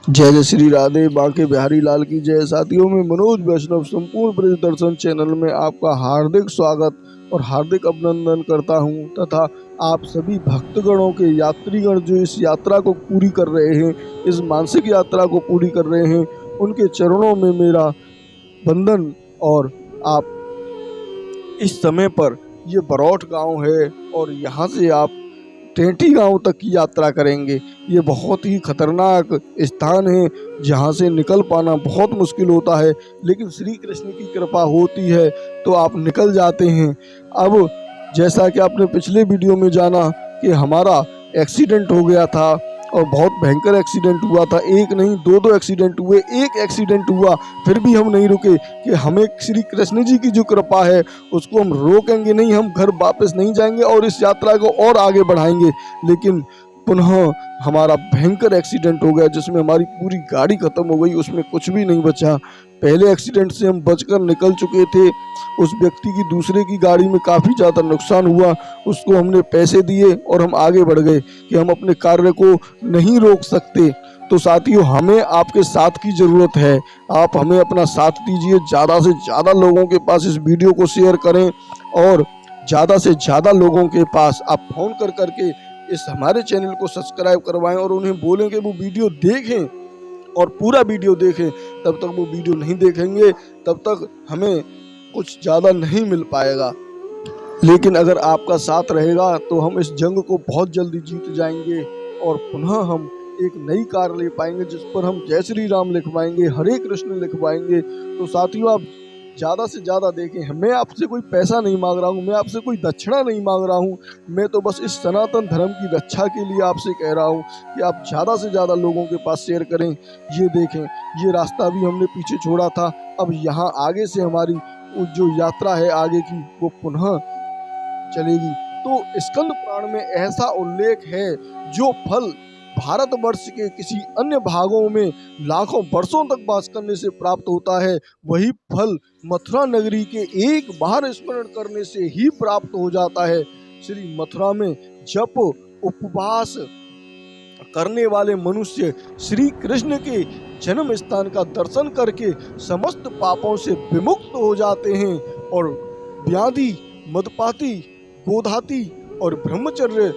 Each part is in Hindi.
जय जय श्री राधे बांके बिहारी लाल की जय। साथियों में मनोज वैष्णव संपूर्ण ब्रज दर्शन चैनल में आपका हार्दिक स्वागत और हार्दिक अभिनंदन करता हूं तथा आप सभी भक्तगणों के यात्रीगण जो इस यात्रा को पूरी कर रहे हैं, इस मानसिक यात्रा को पूरी कर रहे हैं, उनके चरणों में मेरा वंदन। और आप इस समय पर ये बरौठ गांव है और यहाँ से आप टेंटी गांव तक की यात्रा करेंगे। ये बहुत ही खतरनाक स्थान है जहाँ से निकल पाना बहुत मुश्किल होता है, लेकिन श्री कृष्ण की कृपा होती है तो आप निकल जाते हैं। अब जैसा कि आपने पिछले वीडियो में जाना कि हमारा एक्सीडेंट हो गया था और बहुत भयंकर एक्सीडेंट हुआ था। एक नहीं दो एक्सीडेंट हुए। एक एक्सीडेंट हुआ फिर भी हम नहीं रुके कि हमें श्री कृष्ण जी की जो कृपा है उसको हम रोकेंगे नहीं, हम घर वापस नहीं जाएंगे और इस यात्रा को और आगे बढ़ाएंगे। लेकिन पुनः हमारा भयंकर एक्सीडेंट हो गया जिसमें हमारी पूरी गाड़ी खत्म हो गई, उसमें कुछ भी नहीं बचा। पहले एक्सीडेंट से हम बचकर निकल चुके थे, उस व्यक्ति की दूसरे की गाड़ी में काफ़ी ज़्यादा नुकसान हुआ, उसको हमने पैसे दिए और हम आगे बढ़ गए कि हम अपने कार्य को नहीं रोक सकते। तो साथियों, हमें आपके साथ की ज़रूरत है। आप हमें अपना साथ दीजिए, ज़्यादा से ज़्यादा लोगों के पास इस वीडियो को शेयर करें और ज़्यादा से ज़्यादा लोगों के पास आप फ़ोन कर करके इस हमारे चैनल को सब्सक्राइब करवाएं और उन्हें बोलें कि वो वीडियो देखें और पूरा वीडियो देखें। तब तक वो वीडियो नहीं देखेंगे तब तक हमें कुछ ज़्यादा नहीं मिल पाएगा, लेकिन अगर आपका साथ रहेगा तो हम इस जंग को बहुत जल्दी जीत जाएंगे और पुनः हम एक नई कार ले पाएंगे जिस पर हम जय श्री राम लिखवाएंगे, हरे कृष्ण लिखवाएंगे। तो साथियों, आप ज़्यादा से ज़्यादा देखें। मैं आपसे कोई पैसा नहीं मांग रहा हूँ, मैं आपसे कोई दक्षिणा नहीं मांग रहा हूँ, मैं तो बस इस सनातन धर्म की रक्षा के लिए आपसे कह रहा हूँ कि आप ज़्यादा से ज़्यादा लोगों के पास शेयर करें। ये देखें, ये रास्ता भी हमने पीछे छोड़ा था, अब यहाँ आगे से हमारी जो यात्रा है आगे की वो पुनः चलेगी। तो स्कंद पुराण में ऐसा उल्लेख है जो फल भारतवर्ष के किसी अन्य भागों में लाखों वर्षों तक वास करने से प्राप्त होता है, वही फल मथुरा नगरी के एक बार स्मरण करने से ही प्राप्त हो जाता है। श्री मथुरा में जप उपवास करने वाले मनुष्य श्री कृष्ण के जन्म स्थान का दर्शन करके समस्त पापों से विमुक्त हो जाते हैं और व्याधि, मदपाती, गोधाती और ब्रह्मचर्य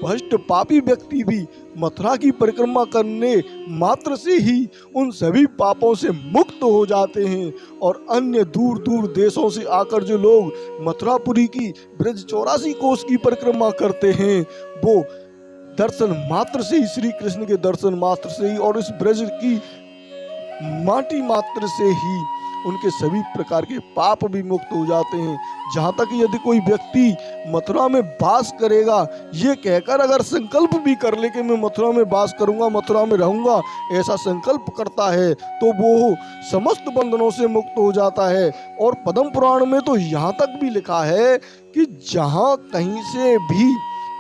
भ्रष्ट पापी व्यक्ति भी मथुरा की परिक्रमा करने मात्र से ही उन सभी पापों से मुक्त हो जाते हैं। और अन्य दूर दूर देशों से आकर जो लोग मथुरापुरी की ब्रज 84 कोस की परिक्रमा करते हैं, वो दर्शन मात्र से ही, श्री कृष्ण के दर्शन मात्र से ही और इस ब्रज की माटी मात्र से ही उनके सभी प्रकार के पाप भी मुक्त हो जाते हैं। जहाँ तक यदि कोई व्यक्ति मथुरा में वास करेगा ये कहकर अगर संकल्प भी कर ले कि मैं मथुरा में वास करूंगा, मथुरा में रहूंगा, ऐसा संकल्प करता है तो वो समस्त बंधनों से मुक्त हो जाता है। और पद्म पुराण में तो यहाँ तक भी लिखा है कि जहाँ कहीं से भी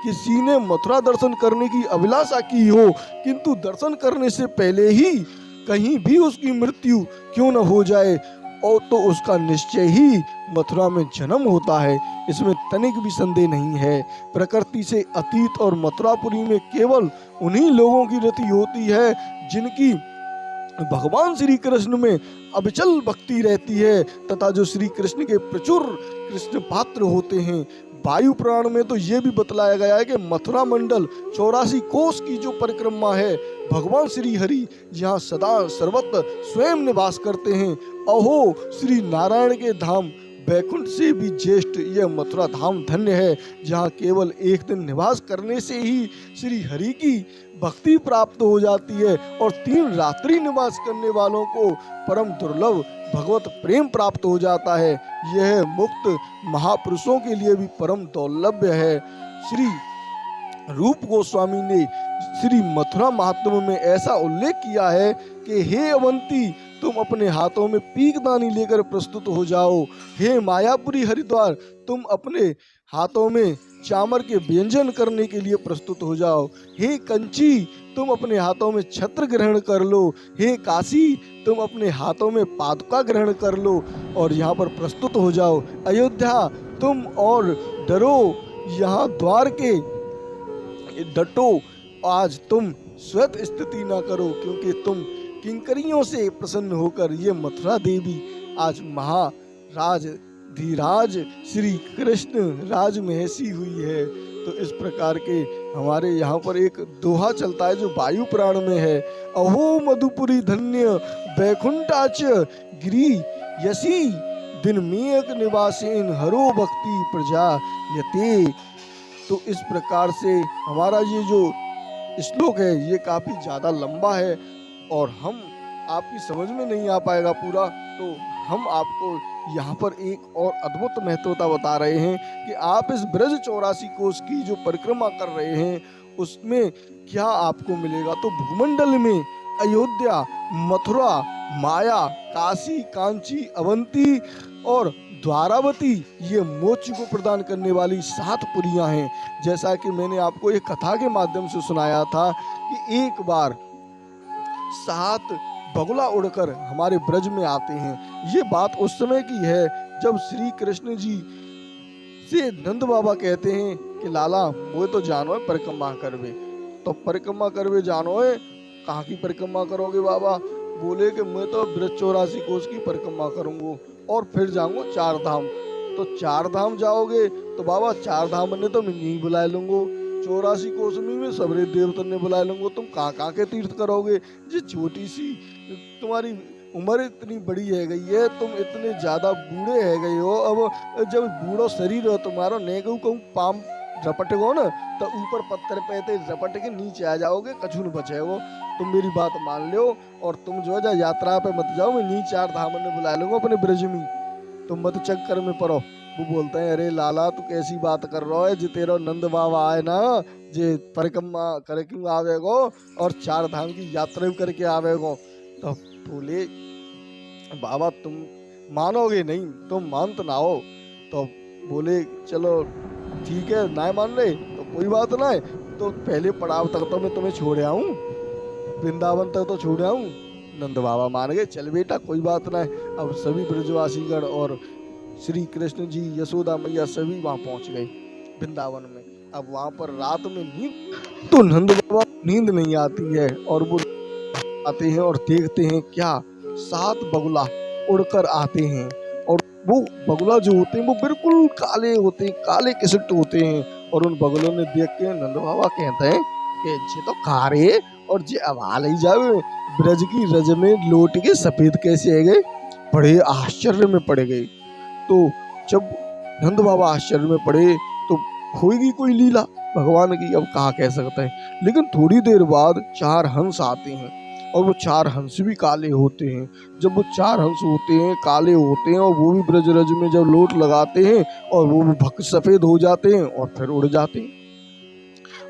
किसी ने मथुरा दर्शन करने की अभिलाषा की हो किंतु दर्शन करने से पहले ही कहीं भी उसकी मृत्यु क्यों न हो जाए और तो उसका निश्चय ही मथुरा में जन्म होता है, इसमें तनिक भी संदेह नहीं है। प्रकृति से अतीत और मथुरापुरी में केवल उन्हीं लोगों की रति होती है जिनकी भगवान श्री कृष्ण में अविचल भक्ति रहती है तथा जो श्री कृष्ण के प्रचुर कृष्ण पात्र होते हैं। वायु पुराण में तो ये भी बतलाया गया है कि मथुरा मंडल 84 कोस की जो परिक्रमा है, भगवान श्री हरि यहाँ सदा सर्वत्र स्वयं निवास करते हैं। अहो श्री नारायण के धाम वैकुंठ से भी ज्येष्ठ यह मथुरा धाम धन्य है, जहाँ केवल एक दिन निवास करने से ही श्री हरि की भक्ति प्राप्त हो जाती है और 3 रात्रि निवास करने वालों को परम दुर्लभ भगवत प्रेम प्राप्त हो जाता है। यह मुक्त महापुरुषों के लिए भी परम दुर्लभ है। श्री रूप गोस्वामी ने श्री मथुरा महात्म्य में ऐसा उल्लेख किया है कि हे अवंती, तुम अपने हाथों में पीकदानी लेकर प्रस्तुत हो जाओ। हे मायापुरी हरिद्वार, तुम अपने हाथों में चामर के व्यंजन करने के लिए प्रस्तुत हो जाओ। हे कंची, तुम अपने हाथों में छत्र ग्रहण कर लो। हे काशी, तुम अपने हाथों में पादुका ग्रहण कर लो और यहाँ पर प्रस्तुत हो जाओ। अयोध्या, तुम और डरो, यहाँ द्वार के डटो, आज तुम स्वत स्तुति ना करो, क्योंकि तुम किंकरियों से प्रसन्न होकर ये मथुरा देवी आज महाराज धीराज श्री कृष्ण राजमहेशी हुई है। तो इस प्रकार के हमारे यहाँ पर एक दोहा चलता है जो वायु पुराण में है, अहो मधुपुरी धन्य वैकुंठाच गिरी यसी दिन मेक निवासेन हरो भक्ति प्रजा यते। तो इस प्रकार से हमारा ये जो श्लोक है ये काफी ज्यादा लंबा है और हम आपकी समझ में नहीं आ पाएगा पूरा, तो हम आपको यहाँ पर एक और अद्भुत महत्वता बता रहे हैं कि आप इस ब्रज 84 कोस की जो परिक्रमा कर रहे हैं उसमें क्या आपको मिलेगा। तो भूमंडल में अयोध्या, मथुरा, माया, काशी, कांची, अवंती और द्वारावती ये मोक्ष को प्रदान करने वाली 7 पुरियां हैं। जैसा कि मैंने आपको एक कथा के माध्यम से सुनाया था कि एक बार 7 बगुला उड़कर हमारे ब्रज में आते हैं। ये बात उस समय की है जब श्री कृष्ण जी से नंद बाबा कहते हैं कि लाला वो तो जानो है परिक्रमा करवे। तो परिक्रमा करवे जानो है, कहाँ की परिक्रमा करोगे बाबा? बोले कि मैं तो ब्रज 84 कोस की परिक्रमा करूंगा और फिर जाऊंगा 4 धाम। तो 4 धाम जाओगे तो बाबा 4 धाम ने तो मैं नहीं बुला लूंगा, 84 कोस में सबरे देवतन ने बुला लूंगा, तुम कहाँ कहाँ के तीर्थ करोगे? जी छोटी सी तुम्हारी उम्र इतनी बड़ी है गई है, तुम इतने ज्यादा बूढ़े है गए हो, अब जब बूढ़ो शरीर हो तुम्हारा नेगू कहूँ पाम रपट गो ना तो ऊपर पत्थर पे रपट के नीचे आ जाओगे, कछु न बचेगो। तुम मेरी बात मान लो और तुम जो है यात्रा पे मत जाओ, मैं नीचे 4 धाम ने बुला लूंगा अपने ब्रज में, तुम मत चक्कर में पड़ो। वो बोलते हैं अरे लाला तू कैसी बात कर रहा है, जो तेरा नंद बाबा आए ना जे परिक्रमा करे क्यों आवेगो और 4 धाम की यात्रा भी करके आवेगो। तो बोले बाबा तुम मानोगे नहीं, तुम मान तो ना हो। तो बोले चलो ठीक है, ना मान रहे तो कोई बात ना है, तो पहले पड़ाव तक तो मैं तुम्हें छोड़ आऊं, वृंदावन तक तो छोड़ आऊं। नंद बाबा मान गए, चल बेटा कोई बात ना है। अब सभी ब्रजवासीगण और श्री कृष्ण जी, यशोदा मैया सभी वहां पहुंच गए वृंदावन में। अब वहां पर रात में नींद, तो नंद बाबा नींद नहीं आती है और वो आते हैं और देखते हैं क्या 7 बगुला उड़कर आते हैं और वो बगुला जो होते हैं वो बिल्कुल काले होते हैं, काले किसट होते हैं। और उन बगुलों ने देख के नंद बाबा कहते हैं कि ये तो कारे और ये अवाल ही जावे ब्रज की रज में लौट के सफेद कैसे है गए। बड़े आश्चर्य में पड़ गए। तो जब नंद बाबा आश्चर्य में पड़े तो होगी कोई लीला भगवान की, अब कहाँ कह सकते हैं। लेकिन थोड़ी देर बाद 4 हंस आते हैं और वो 4 हंस भी काले होते हैं। जब वो 4 हंस होते हैं, काले होते हैं और वो भी ब्रजरज में जब लोट लगाते हैं और वो भी भक्त सफेद हो जाते हैं और फिर उड़ जाते हैं।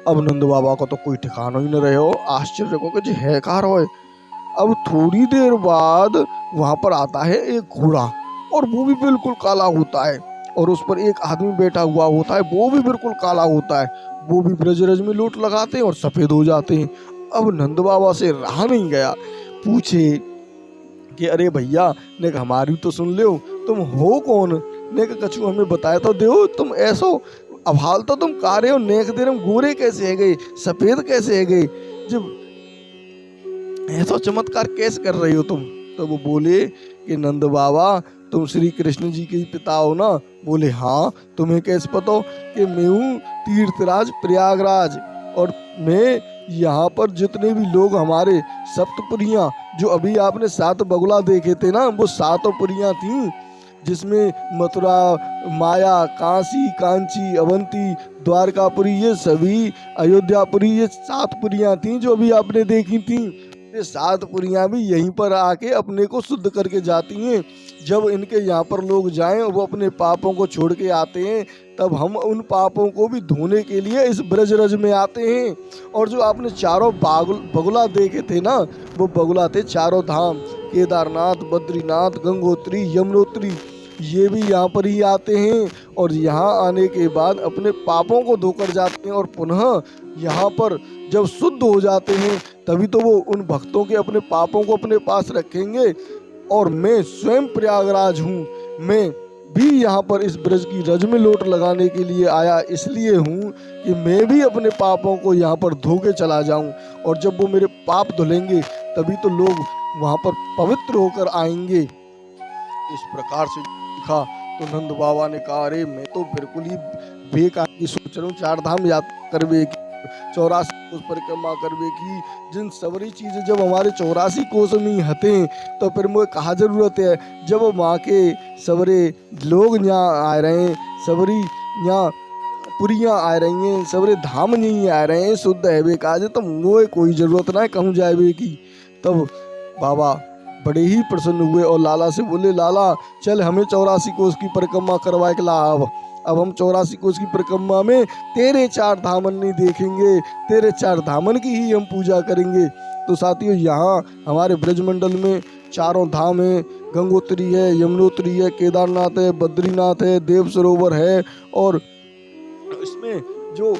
अब नंद बाबा को तो कोई ठिकाना ही न रहे हो, आश्चर्य को कि है कहाँ रहो। अब थोड़ी देर बाद वहां पर आता है एक घोड़ा और वो भी बिल्कुल काला होता है और उस पर एक आदमी बैठा हुआ होता है, वो भी बिल्कुल काला होता है। वो भी ब्रजरज में लोट लगाते हैं और सफेद हो जाते हैं। अब नंद बाबा से रहा नहीं गया, पूछे कि अरे भैया ने हमारी तो सुन लो, तुम हो कौन? ने कछु हमें बताया तो दो, तुम ऐसो अब हाल तो तुम कारे हो, नेक देर गोरे कैसे है गए, सफेद कैसे है गए, जब ऐसा चमत्कार कैसे कर रही हो तुम? तो वो बोले कि नंद बाबा तुम श्री कृष्ण जी के पिता हो ना? बोले हाँ। तुम्हें कैसे पता हो? कि मैं हूँ तीर्थराज प्रयागराज और मैं यहाँ पर जितने भी लोग हमारे सप्तपुरियाँ जो अभी आपने 7 बगुला देखे थे ना, वो 7 पुरियाँ थी, जिसमें मथुरा, माया, काशी, कांची, अवंती, द्वारकापुरी, ये सभी अयोध्यापुरी, ये 7 पुरियाँ थी जो अभी आपने देखी थी। ये 7 पुरियाँ भी यहीं पर आके अपने को शुद्ध करके जाती हैं। जब इनके यहाँ पर लोग जाएं वो अपने पापों को छोड़ के आते हैं, तब हम उन पापों को भी धोने के लिए इस ब्रजरज में आते हैं। और जो आपने 4 बगुला देखे थे ना, वो बगुला थे 4 धाम, केदारनाथ, बद्रीनाथ, गंगोत्री, यमुनोत्री, ये भी यहाँ पर ही आते हैं और यहाँ आने के बाद अपने पापों को धोकर जाते हैं और पुनः यहाँ पर जब शुद्ध हो जाते हैं तभी तो वो उन भक्तों के अपने पापों को अपने पास रखेंगे। और मैं स्वयं प्रयागराज हूँ, मैं भी यहाँ पर इस ब्रज की रज में लोट लगाने के लिए आया इसलिए हूँ कि मैं भी अपने पापों को यहाँ पर धो के चला जाऊँ, और जब वो मेरे पाप धुलेंगे तभी तो लोग वहाँ पर पवित्र होकर आएंगे। इस प्रकार से लिखा तो नंद बाबा ने कहा, अरे मैं तो बिल्कुल ही बेकार की सोच रहा हूँ, 4 धाम यात्रा करवे की, 84 कोस परिक्रमा करवे की, जिन सबरी चीजें जब हमारे 84 कोस में ही हते तो फिर मुझे कहा जरूरत है, जब वहाँ के सबरे लोग यहाँ आ रहे हैं, सबरी यहाँ पुरियाँ आ रही हैं, सबरे धाम नहीं आ रहे हैं, शुद्ध है वे काज, तो मुझे कोई जरूरत ना है कहूँ जाए की। तब बाबा बड़े ही प्रसन्न हुए और लाला से बोले, लाला चल हमें 84 कोस की परिक्रमा करवाए के ला। अब हम 84 कोस की परिक्रमा में तेरे 4 धामन नहीं देखेंगे, तेरे 4 धामन की ही हम पूजा करेंगे। तो साथियों, यहाँ हमारे ब्रजमंडल में 4 धाम है, गंगोत्री है, यमुनोत्री है, केदारनाथ है, बद्रीनाथ है, देव सरोवर है, और इसमें जो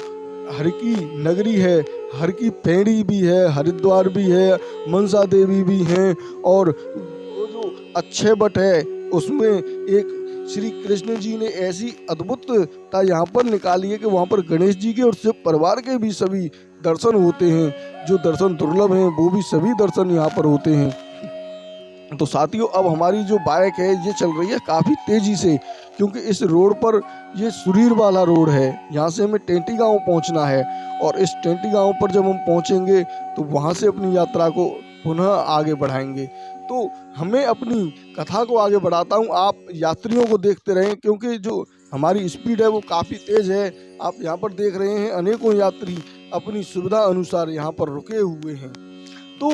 हर की नगरी है, हर की पेड़ी भी है, हरिद्वार भी है, मनसा देवी भी हैं, और वो जो अक्षय वट है उसमें एक श्री कृष्ण जी ने ऐसी अद्भुतता यहाँ पर निकाली है कि वहाँ पर गणेश जी के और शिव परिवार के भी सभी दर्शन होते हैं। जो दर्शन दुर्लभ हैं वो भी सभी दर्शन यहाँ पर होते हैं। तो साथियों, अब हमारी जो बाइक है ये चल रही है काफ़ी तेज़ी से, क्योंकि इस रोड पर ये सुरीर वाला रोड है, यहाँ से हमें टेंटी गांव पहुँचना है, और इस टेंटी गांव पर जब हम पहुँचेंगे तो वहाँ से अपनी यात्रा को पुनः आगे बढ़ाएंगे। तो हमें अपनी कथा को आगे बढ़ाता हूँ, आप यात्रियों को देखते रहें, क्योंकि जो हमारी स्पीड है वो काफ़ी तेज़ है। आप यहाँ पर देख रहे हैं अनेकों यात्री अपनी सुविधा अनुसार यहाँ पर रुके हुए हैं। तो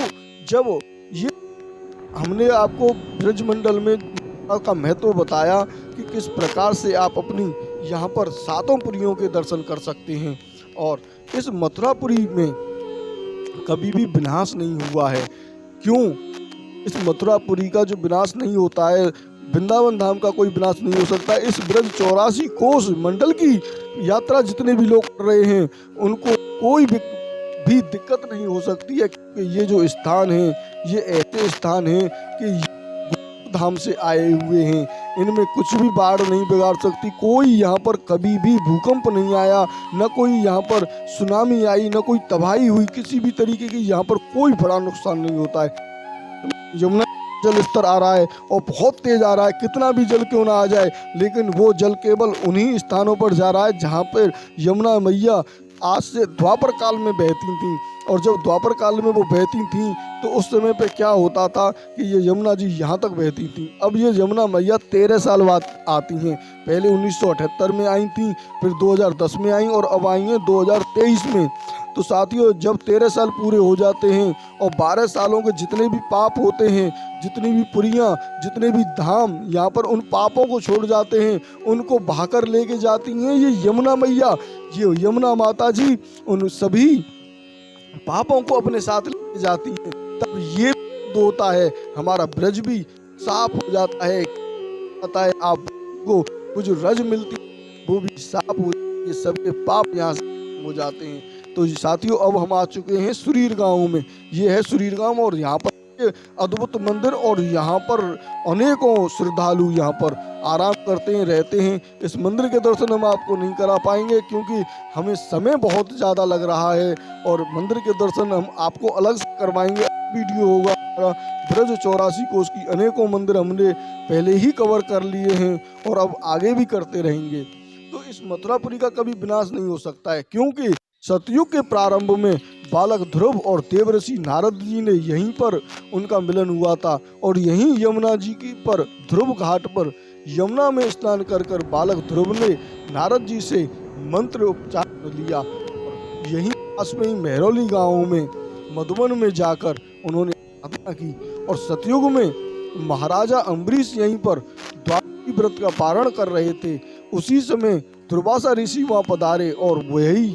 जब ये हमने आपको ब्रजमंडल में का महत्व बताया कि किस प्रकार से आप अपनी यहाँ पर 7 पुरियों के दर्शन कर सकते हैं, और इस मथुरापुरी में कभी भी विनाश नहीं हुआ है। क्यों? इस मथुरापुरी का जो विनाश नहीं होता है, वृंदावन धाम का कोई विनाश नहीं हो सकता। इस ब्रज 84 कोस मंडल की यात्रा जितने भी लोग कर रहे हैं उनको कोई भी दिक्कत नहीं हो सकती है, क्योंकि ये जो स्थान है ये ऐसे स्थान है कि धाम से आए हुए हैं, इनमें कुछ भी बाढ़ नहीं बिगाड़ सकती। कोई यहाँ पर कभी भी भूकंप नहीं आया, न कोई यहाँ पर सुनामी आई, न कोई तबाही हुई, किसी भी तरीके की यहाँ पर कोई बड़ा नुकसान नहीं होता है। यमुना जल स्तर आ रहा है और बहुत तेज आ रहा है, कितना भी जल क्यों ना आ जाए, लेकिन वो जल केवल उन्हीं स्थानों पर जा रहा है जहाँ पर यमुना मैया आज से द्वापर काल में बहती थी। और जब द्वापर काल में वो बहती थी तो उस समय पे क्या होता था कि ये यमुना जी यहाँ तक बहती थी। अब ये यमुना मैया 13 साल बाद आती हैं। पहले 1978 में आई थी, फिर 2010 में आई, और अब आई हैं 2023 में। तो साथियों, जब 13 साल पूरे हो जाते हैं और 12 सालों के जितने भी पाप होते हैं, जितनी भी पुरियाँ, जितने भी धाम यहाँ पर उन पापों को छोड़ जाते हैं, उनको बहाकर लेके जाती हैं ये यमुना मैया। ये यमुना माता जी उन सभी पापों को अपने साथ ले जाती है। तब ये होता है, हमारा ब्रज भी साफ हो जाता है। आपको कुछ रज मिलती है वो भी साफ हो जाती है, सबके पाप यहाँ से हो जाते हैं। तो साथियों, अब हम आ चुके हैं सुरीर गांव में। ये है सुरीर गांव, और यहाँ पर अद्भुत मंदिर, और यहाँ पर अनेकों श्रद्धालु यहाँ पर आराम करते हैं, रहते हैं। इस मंदिर के दर्शन हम आपको नहीं करा पाएंगे क्योंकि हमें समय बहुत ज़्यादा लग रहा है, और मंदिर के दर्शन हम आपको अलग से करवाएंगे। वीडियो होगा ब्रज 84 कोस की अनेकों मंदिर हमने पहले ही कवर कर लिए हैं और अब आगे भी करते रहेंगे। तो इस मथुरापुरी का कभी विनाश नहीं हो सकता है, क्योंकि सतयुग के प्रारंभ में बालक ध्रुव और देवर्षि नारद जी ने यहीं पर उनका मिलन हुआ था, और यहीं यमुना जी की पर ध्रुव घाट पर यमुना में स्नान कर कर बालक ध्रुव ने नारद जी से मंत्र उपचार लिया। यहीं पास में ही मेहरौली गांव में मधुबन में जाकर उन्होंने साधना की, और सतयुग में महाराजा अम्बरीश यहीं पर द्वादशी व्रत का पारण कर रहे थे। उसी समय दुर्वासा ऋषि वहाँ पधारे, और वही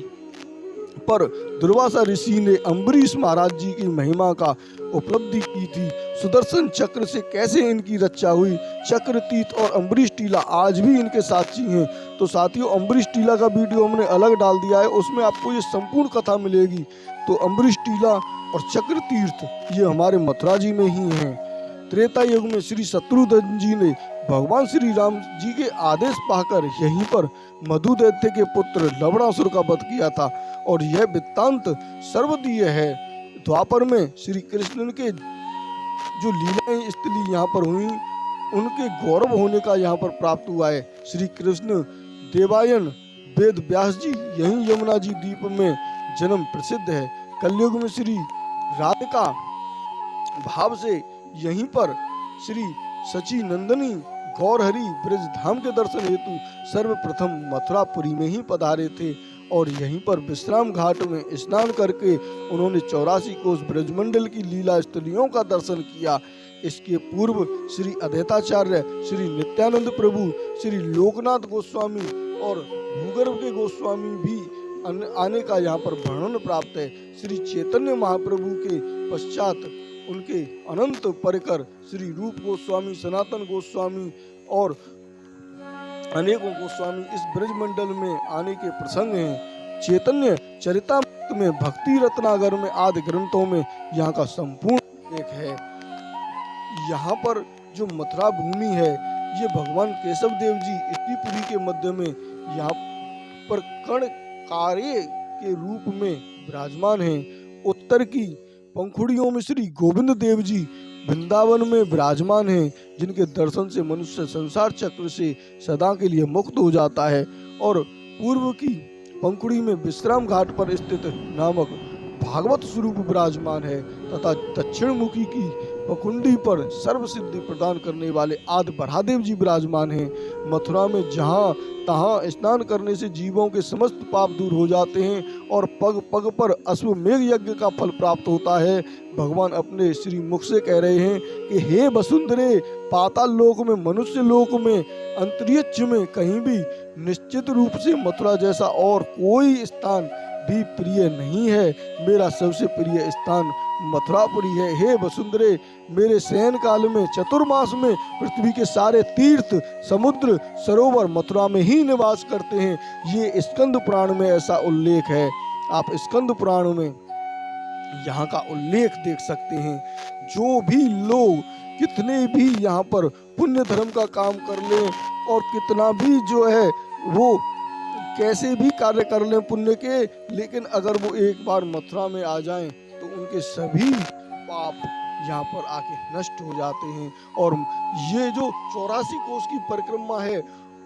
पर दुर्वासा ऋषि ने अम्बरीश महाराज जी की महिमा का उपलब्धि की थी। सुदर्शन चक्र से कैसे इनकी रक्षा हुई, चक्रतीर्थ और अम्बरीश टीला आज भी इनके साक्षी हैं। तो साथियों, अम्बरीश टीला का वीडियो हमने अलग डाल दिया है, उसमें आपको ये संपूर्ण कथा मिलेगी। तो अम्बरीश टीला और चक्रतीर्थ ये हमारे मथुरा जी में ही हैं। त्रेता युग में श्री शत्रुघ्न जी ने भगवान श्री राम जी के आदेश पाकर यहीं पर मधु दैत्य के पुत्र लवणासुर का वध किया था। और यह वृत्तांत सर्वदीय है। द्वापर में श्री कृष्ण के जो लीलाएं स्थली यहाँ पर हुई, उनके गौरव होने का यहाँ पर प्राप्त हुआ है। श्री कृष्ण देवायन वेद व्यास जी यहीं यमुना जी द्वीप में जन्म प्रसिद्ध है। कलयुग में श्री राधिका भाव से यहीं पर श्री सची नंदनी गौरहरि ब्रज धाम के दर्शन हेतु सर्वप्रथम मथुरापुरी में ही पधारे थे। और यहीं पर विश्राम घाट में स्नान करके उन्होंने 84 कोस ब्रजमंडल की लीला स्थलियों का दर्शन किया। इसके पूर्व श्री अद्वैताचार्य, श्री नित्यानंद प्रभु, श्री लोकनाथ गोस्वामी और भूगर्भ के गोस्वामी भी आने का यहाँ पर वर्णन प्राप्त है। श्री चैतन्य महाप्रभु के पश्चात उनके अनंत परिकर श्री रूप गोस्वामी, सनातन गोस्वामी और अनेकों गोस्वामी इस ब्रजमंडल में आने के प्रसंग हैं। चैतन्य चरितामृत में, भक्ति रत्नागर में आदि ग्रंथों में यहाँ का संपूर्ण उल्लेख है। यहाँ पर जो मथुरा भूमि है, ये भगवान केशव देव जी इटलीपुरी के मध्य में यहाँ पर कर्ण कार्य के रूप में विराजमान हैं। उत्तर की पंखुड़ियों में श्री गोविंद देव जी वृंदावन में विराजमान हैं, जिनके दर्शन से मनुष्य संसार चक्र से सदा के लिए मुक्त हो जाता है। और पूर्व की पंखुड़ी में विश्राम घाट पर स्थित नामक भागवत स्वरूप विराजमान है तथा दक्षिण मुखी की पकुंडी पर सर्व सिद्धि प्रदान करने वाले आदि बरादेव जी विराजमान हैं। मथुरा में जहाँ तहाँ स्नान करने से जीवों के समस्त पाप दूर हो जाते हैं और पग पग पर अश्वमेघ यज्ञ का फल प्राप्त होता है। भगवान अपने श्री मुख से कह रहे हैं कि हे वसुंधरे, पाताल लोक में, मनुष्य लोक में, अंतरिक्ष में कहीं भी निश्चित रूप से मथुरा जैसा और कोई स्थान भी प्रिय नहीं है। मेरा सबसे प्रिय स्थान मथुरापुरी है। हे वसुंधरे, मेरे शयन काल में चतुर्मास में पृथ्वी के सारे तीर्थ, समुद्र, सरोवर मथुरा में ही निवास करते हैं। ये स्कंद पुराण में ऐसा उल्लेख है। आप स्कंद पुराण में यहाँ का उल्लेख देख सकते हैं। जो भी लोग कितने भी यहाँ पर पुण्य धर्म का काम कर लें और कितना भी जो है वो कैसे भी कार्य कर लें पुण्य के, लेकिन अगर वो एक बार मथुरा में आ जाएं तो उनके सभी पाप यहाँ पर आके नष्ट हो जाते हैं। और ये जो 84 कोस की परिक्रमा है,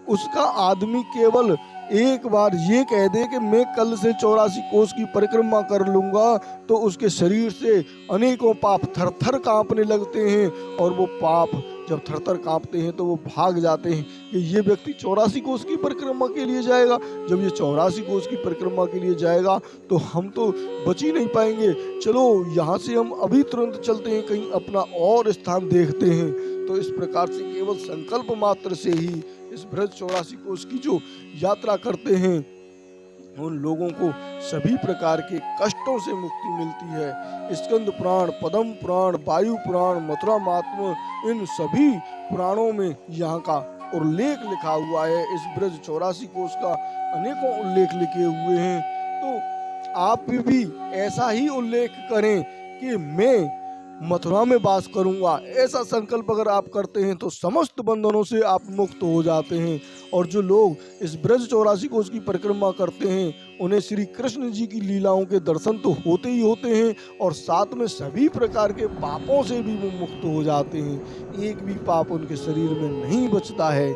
उसका आदमी केवल एक बार ये कह दे कि मैं कल से 84 कोस की परिक्रमा कर लूंगा, तो उसके शरीर से अनेकों पाप थर थर कांपने लगते हैं। और वो पाप जब थर थर कांपते हैं तो वो भाग जाते हैं कि ये व्यक्ति 84 कोस की परिक्रमा के लिए जाएगा। जब ये 84 कोस की परिक्रमा के लिए जाएगा तो हम तो बच ही नहीं पाएंगे। चलो यहाँ से हम अभी तुरंत चलते हैं, कहीं अपना और स्थान देखते हैं। तो इस प्रकार से केवल संकल्प मात्र से ही इस ब्रज 84 कोस की जो यात्रा करते हैं, उन लोगों को सभी प्रकार के कष्टों से मुक्ति मिलती है। स्कंद पुराण, पद्म पुराण, वायु पुराण, मथुरा महात्म्य, इन सभी पुराणों में यहाँ का उल्लेख लिखा हुआ है। इस ब्रज 84 कोस का अनेकों उल्लेख लिखे हुए हैं। तो आप भी ऐसा ही उल्लेख करें कि मैं मथुरा में वास करूंगा। ऐसा संकल्प अगर आप करते हैं तो समस्त बंधनों से आप मुक्त हो जाते हैं। और जो लोग इस ब्रज 84 कोस की परिक्रमा करते हैं, उन्हें श्री कृष्ण जी की लीलाओं के दर्शन तो होते ही होते हैं और साथ में सभी प्रकार के पापों से भी वो मुक्त हो जाते हैं। एक भी पाप उनके शरीर में नहीं बचता है।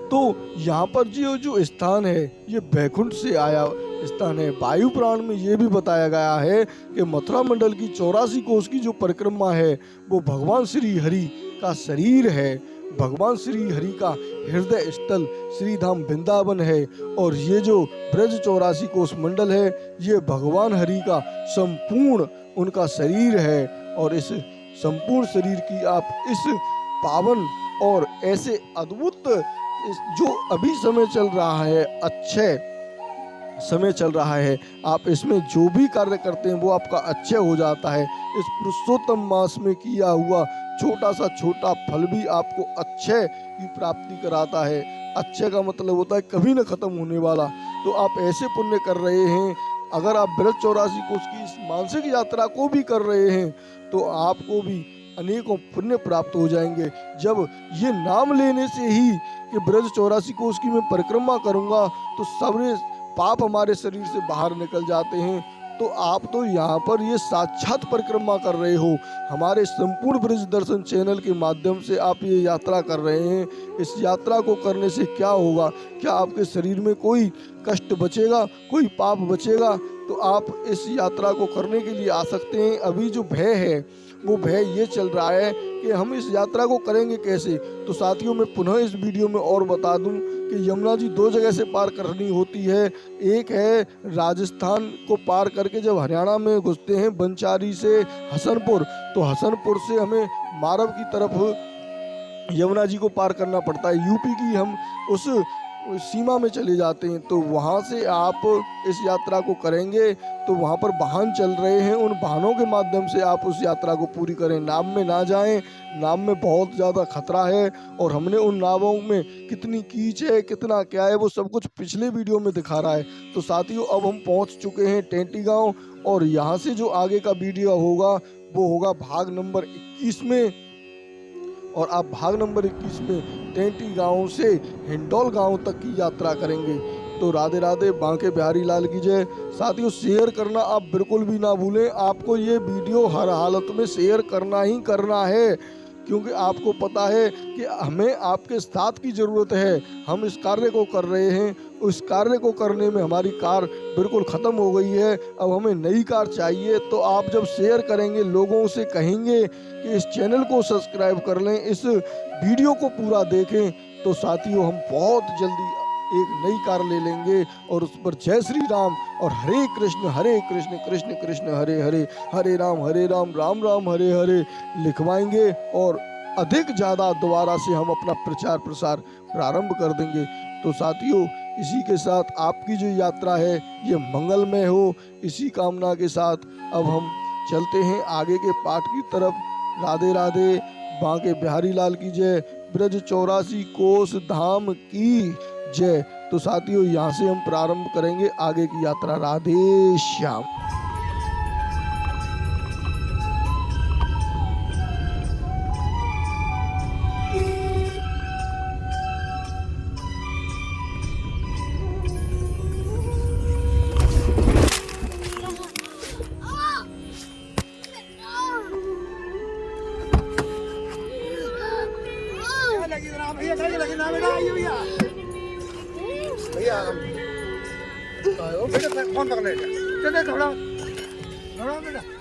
तो यहाँ पर जो स्थान है, ये बैकुंठ से आया स्थान है। वायु पुराण में ये भी बताया गया है कि मथुरा मंडल की 84 कोस की जो परिक्रमा है, वो भगवान श्री हरि का शरीर है। भगवान श्री हरि का हृदय स्थल श्री धाम वृंदावन है। और ये जो ब्रज 84 कोस मंडल है, ये भगवान हरि का संपूर्ण उनका शरीर है। और इस संपूर्ण शरीर की आप इस पावन और ऐसे अद्भुत जो अभी समय चल रहा है, अच्छे समय चल रहा है, आप इसमें जो भी कार्य करते हैं वो आपका अच्छे हो जाता है। इस पुरुषोत्तम मास में किया हुआ छोटा सा छोटा फल भी आपको अच्छे की प्राप्ति कराता है। अच्छे का मतलब होता है कभी न खत्म होने वाला। तो आप ऐसे पुण्य कर रहे हैं। अगर आप ब्रज 84 कोस की इस मानसिक यात्रा को भी कर रहे हैं तो आपको भी अनेकों पुण्य प्राप्त हो जाएंगे। जब ये नाम लेने से ही कि ब्रज 84 कोस की मैं परिक्रमा करूंगा तो सारे पाप हमारे शरीर से बाहर निकल जाते हैं। तो आप तो यहाँ पर ये साक्षात परिक्रमा कर रहे हो। हमारे संपूर्ण ब्रज दर्शन चैनल के माध्यम से आप ये यात्रा कर रहे हैं। इस यात्रा को करने से क्या होगा? क्या आपके शरीर में कोई कष्ट बचेगा, कोई पाप बचेगा? तो आप इस यात्रा को करने के लिए आ सकते हैं। अभी जो भय है वो भय ये चल रहा है कि हम इस यात्रा को करेंगे कैसे। तो साथियों, मैं पुनः इस वीडियो में और बता दूं कि यमुना जी 2 जगह से पार करनी होती है। एक है राजस्थान को पार करके जब हरियाणा में घुसते हैं बंचारी से हसनपुर, तो हसनपुर से हमें मारव की तरफ यमुना जी को पार करना पड़ता है। यूपी की हम उस सीमा में चले जाते हैं। तो वहाँ से आप इस यात्रा को करेंगे तो वहाँ पर वाहन चल रहे हैं, उन वाहनों के माध्यम से आप उस यात्रा को पूरी करें। नाव में ना जाएं, नाव में बहुत ज़्यादा खतरा है और हमने उन नावों में कितनी कीच है, कितना क्या है, वो सब कुछ पिछले वीडियो में दिखा रहा है। तो साथियों, अब हम पहुँच चुके हैं टेंटी गाँव और यहाँ से जो आगे का वीडियो होगा वो होगा भाग नंबर 21 में। और आप भाग नंबर 21 में टेंटी गांव से हिंडोल गांव तक की यात्रा करेंगे। तो राधे राधे, बांके बिहारी लाल की जय। साथियों, शेयर करना आप बिल्कुल भी ना भूलें। आपको ये वीडियो हर हालत में शेयर करना ही करना है, क्योंकि आपको पता है कि हमें आपके साथ की ज़रूरत है। हम इस कार्य को कर रहे हैं, उस कार्य को करने में हमारी कार बिल्कुल ख़त्म हो गई है, अब हमें नई कार चाहिए। तो आप जब शेयर करेंगे, लोगों से कहेंगे कि इस चैनल को सब्सक्राइब कर लें, इस वीडियो को पूरा देखें, तो साथियों हम बहुत जल्दी एक नई कार ले लेंगे और उस पर जय श्री राम और हरे कृष्ण कृष्ण कृष्ण हरे हरे, हरे राम राम राम हरे हरे लिखवाएंगे और अधिक ज़्यादा दोबारा से हम अपना प्रचार प्रसार प्रारंभ कर देंगे। तो साथियों, इसी के साथ आपकी जो यात्रा है ये मंगलमय हो, इसी कामना के साथ अब हम चलते हैं आगे के पाठ की तरफ। राधे राधे, बांके बिहारी लाल की जय, ब्रज 84 कोस धाम की जय। तो साथियों, यहाँ से हम प्रारंभ करेंगे आगे की यात्रा। राधे श्याम। भैया भैया फोन पकड़ ले थोड़ा बेटा।